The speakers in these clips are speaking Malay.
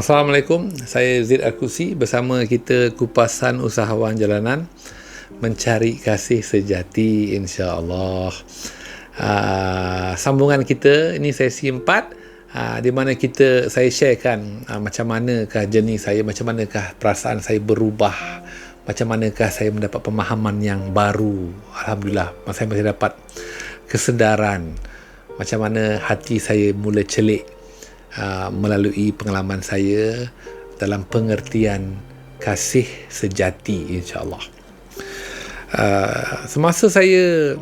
Assalamualaikum, saya Zid Al-Qusi bersama kita kupasan usahawan jalanan mencari kasih sejati, insya-Allah. Sambungan kita ini sesi 4, di mana saya sharekan macam manakah journey saya, macam manakah perasaan saya berubah, macam manakah saya mendapat pemahaman yang baru. Alhamdulillah, saya masih dapat kesedaran macam mana hati saya mula celik melalui pengalaman saya dalam pengertian kasih sejati, insya-Allah. Semasa saya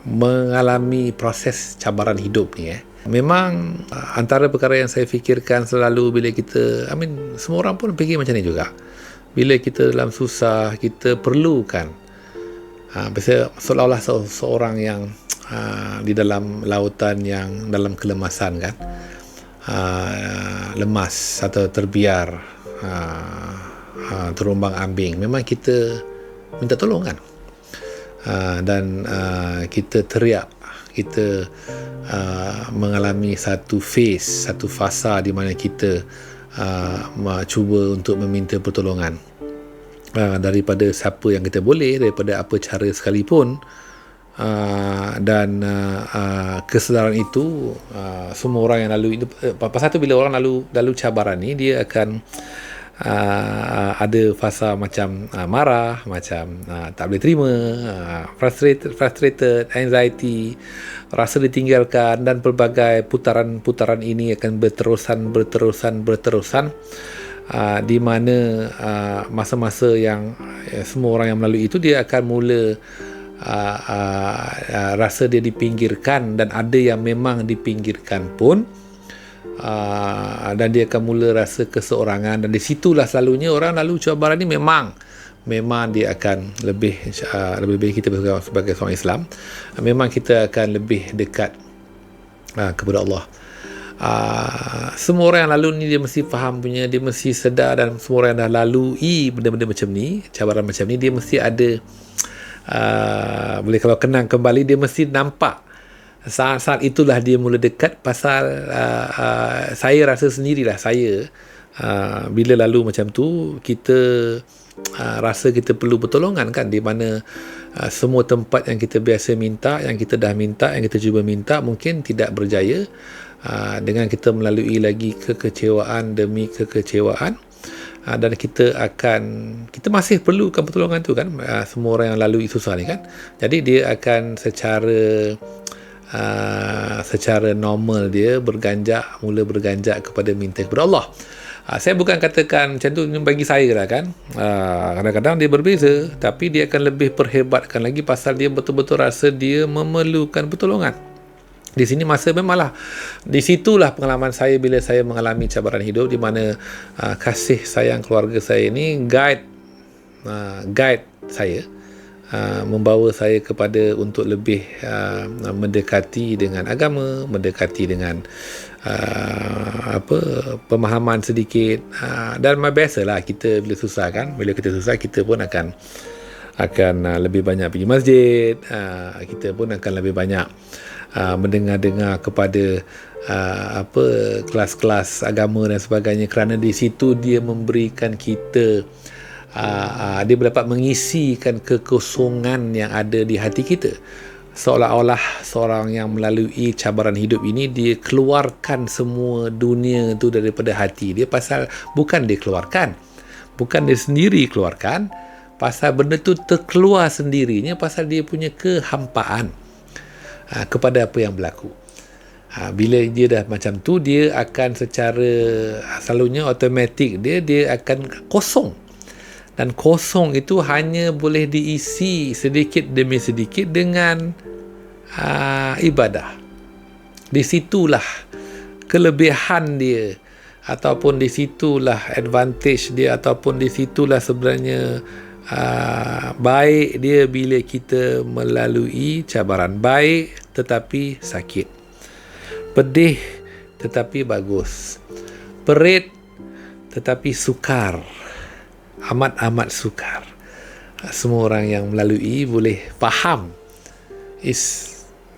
mengalami proses cabaran hidup ni, memang antara perkara yang saya fikirkan selalu bila kita, semua orang pun fikir macam ni juga. Bila kita dalam susah, kita perlukan biasa seolah-olah seorang yang di dalam lautan yang dalam kelemasan kan, lemas atau terbiar, terombang ambing, memang kita minta tolong kan, dan kita teriak, kita mengalami satu fasa di mana kita cuba untuk meminta pertolongan daripada siapa yang kita boleh, daripada apa cara sekalipun. Dan kesedaran itu semua orang yang lalu, pasal tu bila orang lalu cabaran ni, dia akan ada fasa macam marah, macam tak boleh terima, frustrated, anxiety, rasa ditinggalkan, dan pelbagai putaran ini akan berterusan, di mana masa-masa yang semua orang yang melalui itu, dia akan mula rasa dia dipinggirkan, dan ada yang memang dipinggirkan pun, dan dia akan mula rasa keseorangan. Dan di situlah selalunya orang lalu cabaran ni memang dia akan lebih kita sebagai seorang Islam, memang kita akan lebih dekat kepada Allah. Semua orang yang lalu ni dia mesti faham punya, dia mesti sedar, dan semua orang yang dah lalui benda-benda macam ni, cabaran macam ni, dia mesti ada boleh kalau kenang kembali, dia mesti nampak saat-saat itulah dia mula dekat. Pasal saya rasa sendirilah, saya bila lalu macam tu, kita rasa kita perlu pertolongan kan, di mana semua tempat yang kita biasa minta, yang kita dah minta, yang kita cuba minta, mungkin tidak berjaya. Dengan kita melalui lagi kekecewaan demi kekecewaan, dan kita masih perlukan pertolongan tu kan. Semua orang yang lalui susah ni kan, jadi dia akan secara normal dia mula berganjak kepada minta kepada Allah. Saya bukan katakan macam tu bagi saya lah kan, kadang-kadang dia berbeza, tapi dia akan lebih perhebatkan lagi pasal dia betul-betul rasa dia memerlukan pertolongan. Di sini memanglah di situlah pengalaman saya bila saya mengalami cabaran hidup, di mana kasih sayang keluarga saya ini guide saya, membawa saya kepada untuk lebih mendekati dengan agama, mendekati dengan pemahaman sedikit, dan biasalah kita bila susah kan, bila kita susah kita pun akan lebih banyak pergi masjid, kita pun akan lebih banyak mendengar-dengar kepada kelas-kelas agama dan sebagainya, kerana di situ dia memberikan kita, dia dapat mengisikan kekosongan yang ada di hati kita. Seolah-olah seorang yang melalui cabaran hidup ini, dia keluarkan semua dunia tu daripada hati dia, pasal bukan dia keluarkan, bukan dia sendiri keluarkan, pasal benda tu terkeluar sendirinya, pasal dia punya kehampaan kepada apa yang berlaku. Bila dia dah macam tu, dia akan secara selalunya automatik dia akan kosong, dan kosong itu hanya boleh diisi sedikit demi sedikit dengan ibadah. Di situlah kelebihan dia, ataupun di situlah advantage dia, ataupun di situlah sebenarnya baik dia bila kita melalui cabaran. Baik tetapi sakit, pedih tetapi bagus, perit tetapi sukar, amat sukar. Semua orang yang melalui boleh faham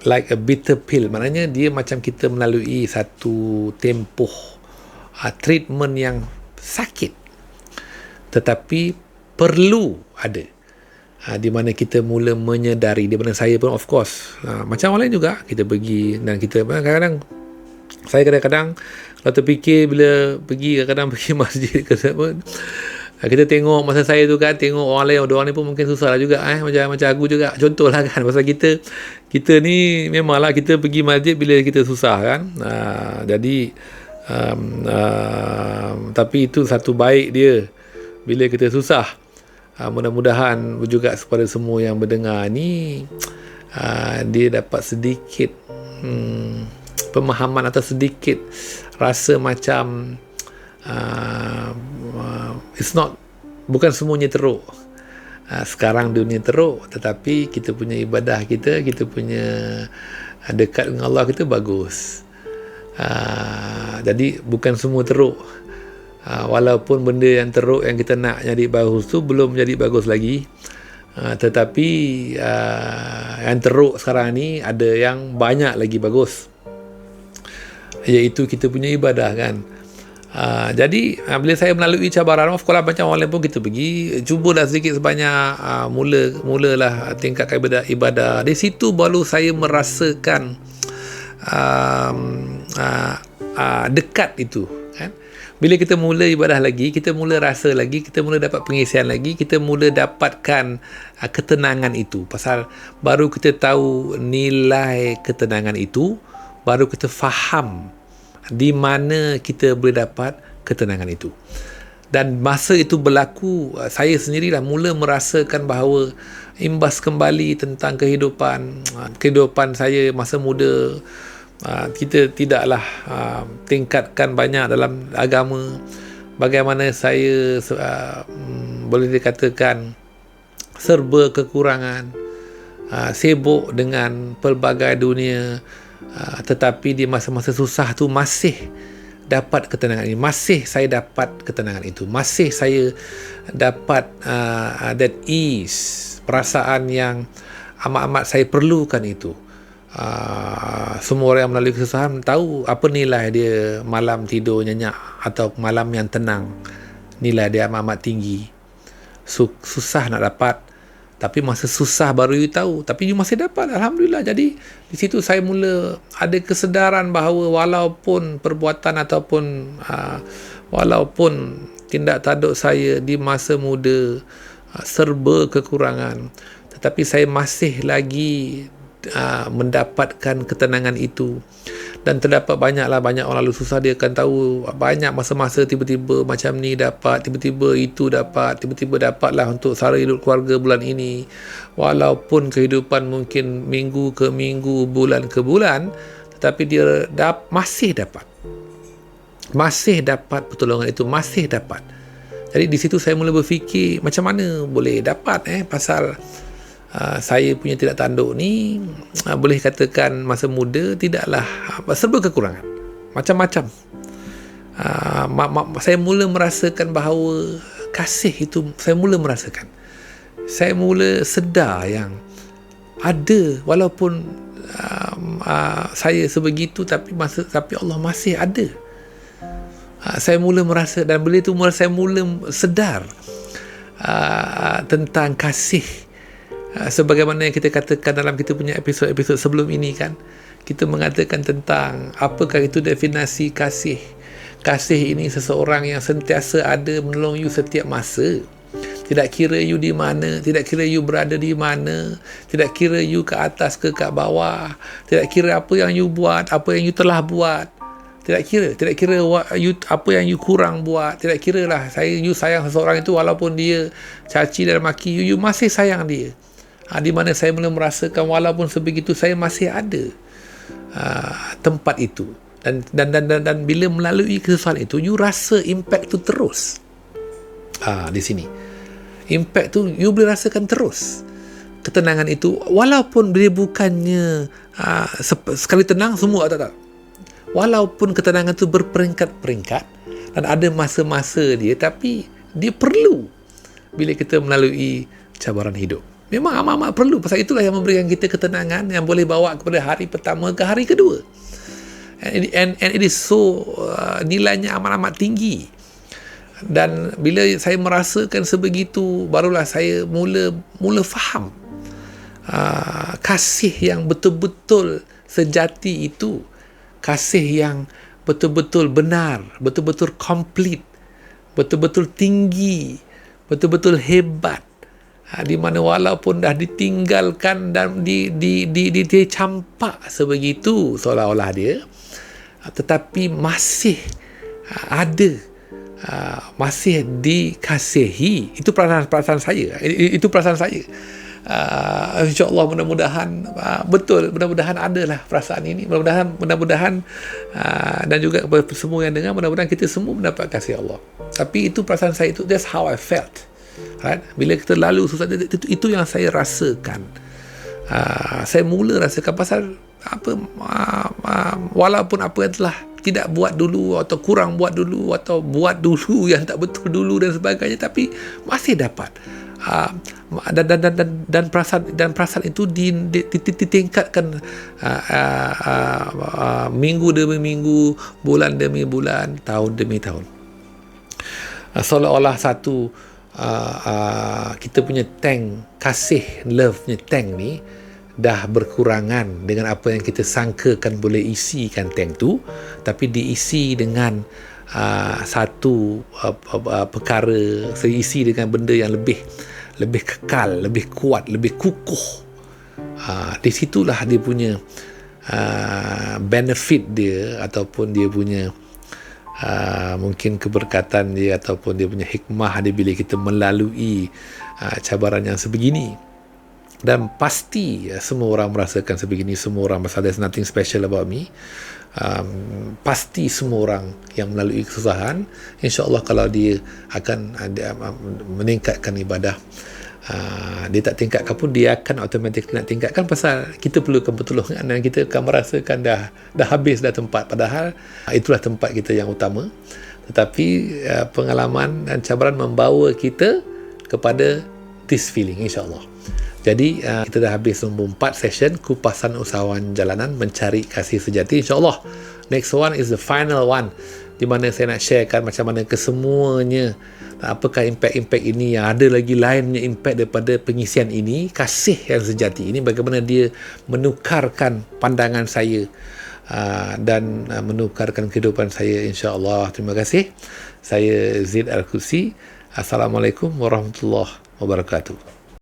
like a bitter pill, maknanya dia macam kita melalui satu tempoh treatment yang sakit, tetapi perlu ada di mana kita mula menyedari. Di mana saya pun of course macam orang lain juga, kita pergi dan kita kadang-kadang, saya kadang-kadang kalau terfikir bila pergi, kadang-kadang pergi masjid ke apa, kita tengok masa saya tu kan, tengok orang lain, orang ni pun mungkin susah lah juga macam aku juga, contohlah kan, pasal kita ni memanglah kita pergi masjid bila kita susah kan, jadi tapi itu satu baik dia bila kita susah. Mudah-mudahan juga kepada semua yang mendengar ni dia dapat sedikit pemahaman atau sedikit rasa macam bukan semuanya teruk. Sekarang dunia teruk, tetapi kita punya ibadah kita punya dekat dengan Allah kita bagus. Jadi bukan semua teruk. Walaupun benda yang teruk yang kita nak jadi bagus tu belum jadi bagus lagi, tetapi yang teruk sekarang ni ada yang banyak lagi bagus, iaitu kita punya ibadah kan. Jadi bila saya melalui cabaran, of course macam orang lain pun kita pergi cubalah sedikit sebanyak, mulalah tingkatkan ibadah. Di situ baru saya merasakan dekat itu kan. Bila kita mula ibadah lagi, kita mula rasa lagi, kita mula dapat pengisian lagi, kita mula dapatkan ketenangan itu. Pasal baru kita tahu nilai ketenangan itu, baru kita faham di mana kita boleh dapat ketenangan itu. Dan masa itu berlaku, saya sendirilah mula merasakan bahawa imbas kembali tentang kehidupan saya masa muda. Kita tidaklah tingkatkan banyak dalam agama. Bagaimana saya boleh dikatakan serba kekurangan, sibuk dengan pelbagai dunia, tetapi di masa-masa susah tu masih dapat ketenangan ini, masih saya dapat ketenangan itu, masih saya dapat that ease, perasaan yang amat-amat saya perlukan itu. Semua orang yang melalui kesusahan tahu apa nilai dia malam tidur nyenyak atau malam yang tenang. Nilai dia amat-amat tinggi. Susah nak dapat, tapi masa susah baru you tahu, tapi you masih dapat, alhamdulillah. Jadi di situ saya mula ada kesedaran bahawa walaupun perbuatan ataupun walaupun tindak tanduk saya di masa muda serba kekurangan, tetapi saya masih lagi mendapatkan ketenangan itu. Dan terdapat banyak orang lalu susah, dia akan tahu banyak masa-masa tiba-tiba macam ni dapat, tiba-tiba itu dapat, tiba-tiba dapatlah untuk sara hidup keluarga bulan ini. Walaupun kehidupan mungkin minggu ke minggu, bulan ke bulan, tetapi dia masih dapat pertolongan itu, masih dapat. Jadi di situ saya mula berfikir macam mana boleh dapat pasal saya punya tidak tanduk ni boleh katakan masa muda tidaklah serba kekurangan macam-macam. Saya mula merasakan bahawa kasih itu, saya mula sedar yang ada, walaupun saya sebegitu, tapi Allah masih ada. Saya mula merasa, dan bila itu saya mula sedar tentang kasih. Sebagaimana yang kita katakan dalam kita punya episod-episod sebelum ini kan, kita mengatakan tentang apakah itu definisi kasih. Kasih ini seseorang yang sentiasa ada menolong you setiap masa. Tidak kira you di mana, tidak kira you berada di mana, tidak kira you ke atas ke bawah, tidak kira apa yang you buat, apa yang you telah buat. Tidak kira apa yang you kurang buat. Tidak kira lah, you sayang seseorang itu walaupun dia caci dan maki you masih sayang dia. Di mana saya mula merasakan walaupun sebegitu saya masih ada tempat itu. Dan bila melalui kesusahan itu, you rasa impact tu terus. Di sini impact tu you boleh rasakan terus. Ketenangan itu, walaupun dia bukannya sekali tenang semua, tak. Walaupun ketenangan itu berperingkat-peringkat dan ada masa-masa dia, tapi dia perlu bila kita melalui cabaran hidup. Memang amat-amat perlu. Pasal itulah yang memberikan kita ketenangan yang boleh bawa kepada hari pertama ke hari kedua. And it is so nilainya amat-amat tinggi. Dan bila saya merasakan sebegitu, barulah saya mula faham kasih yang betul-betul sejati itu, kasih yang betul-betul benar, betul-betul komplit, betul-betul tinggi, betul-betul hebat, di mana walaupun dah ditinggalkan dan dicampak sebegitu seolah-olah dia, tetapi masih ada, masih dikasihi. Itu perasaan saya. Itu perasaan saya. InsyaAllah mudah-mudahan betul, mudah-mudahan adalah perasaan ini, mudah-mudahan dan juga kepada semua yang dengar, mudah-mudahan kita semua mendapat kasih Allah. Tapi itu perasaan saya, itu that's how I felt, right? Bila kita lalu susah, itu yang saya rasakan. Saya mula rasakan pasal apa, walaupun apa yang telah tidak buat dulu, atau kurang buat dulu, atau buat dulu yang tak betul dulu dan sebagainya, tapi masih dapat. Dan perasaan itu ditingkatkan minggu demi minggu, bulan demi bulan, tahun demi tahun. Seolah-olah satu kita punya tank kasih, love punya tank ni dah berkurangan dengan apa yang kita sangkakan boleh isikan tank tu, tapi diisi dengan satu perkara, seisi dengan benda yang lebih kekal, lebih kuat, lebih kukuh. Di situlah dia punya benefit dia, ataupun dia punya mungkin keberkatan dia, ataupun dia punya hikmah dia bila kita melalui cabaran yang sebegini. Dan pasti semua orang merasakan sebegini, semua orang, pasal there's nothing special about me. Pasti semua orang yang melalui kesusahan, insyaAllah kalau dia akan meningkatkan ibadah, dia tak tingkatkan pun, dia akan automatik nak tingkatkan, pasal kita perlukan pertolongan dan kita akan merasakan dah habis dah tempat, padahal itulah tempat kita yang utama. Tetapi pengalaman dan cabaran membawa kita kepada this feeling, insyaAllah. Jadi kita dah habis nombor 4 session kupasan usahawan jalanan mencari kasih sejati. InsyaAllah next one is the final one, di mana saya nak sharekan macam mana kesemuanya, apakah impact-impact ini, yang ada lagi lainnya impact daripada pengisian ini, kasih yang sejati ini, bagaimana dia menukarkan pandangan saya dan menukarkan kehidupan saya, insyaAllah. Terima kasih. Saya Zaid Al-Qusi. Assalamualaikum warahmatullahi wabarakatuh.